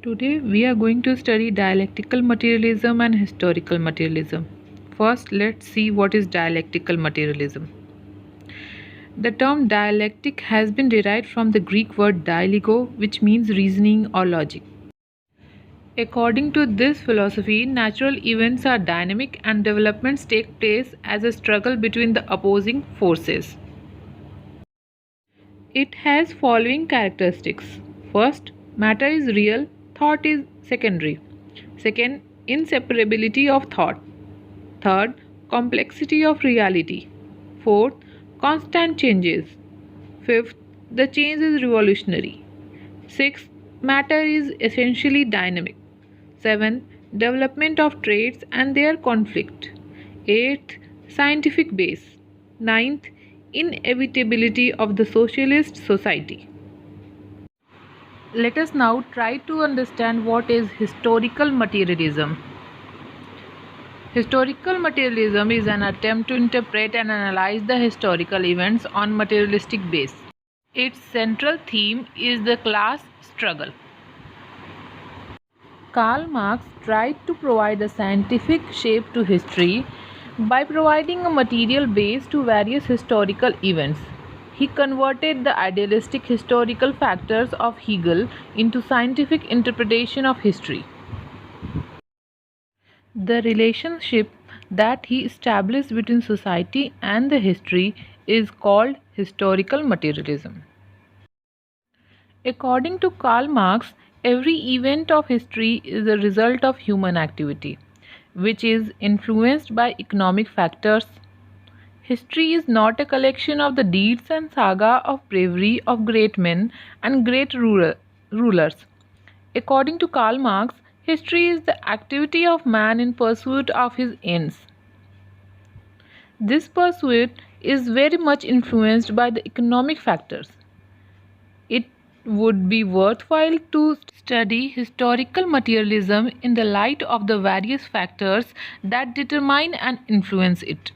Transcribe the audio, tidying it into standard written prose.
Today we are going to study dialectical materialism and historical materialism. First, let's see what is dialectical materialism. The term dialectic has been derived from the Greek word dialego, which means reasoning or logic. According to this philosophy, natural events are dynamic and developments take place as a struggle between the opposing forces. It has following characteristics. First, matter is real, thought is secondary. Second, inseparability of thought. Third, complexity of reality. Fourth, constant changes. Fifth, the change is revolutionary. Sixth, matter is essentially dynamic. Seventh, development of traits and their conflict. Eighth, scientific base. Ninth, inevitability of the socialist society. Let us now try to understand what is historical materialism. Historical materialism is an attempt to interpret and analyze the historical events on materialistic base. Its central theme is the class struggle. Karl Marx tried to provide a scientific shape to history by providing a material base to various historical events. He converted the idealistic historical factors of Hegel into scientific interpretation of history. The relationship that he established between society and the history is called historical materialism. According to Karl Marx, every event of history is a result of human activity, which is influenced by economic factors. History is not a collection of the deeds and saga of bravery of great men and great rulers. According to Karl Marx, history is the activity of man in pursuit of his ends. This pursuit is very much influenced by the economic factors. It would be worthwhile to study historical materialism in the light of the various factors that determine and influence it.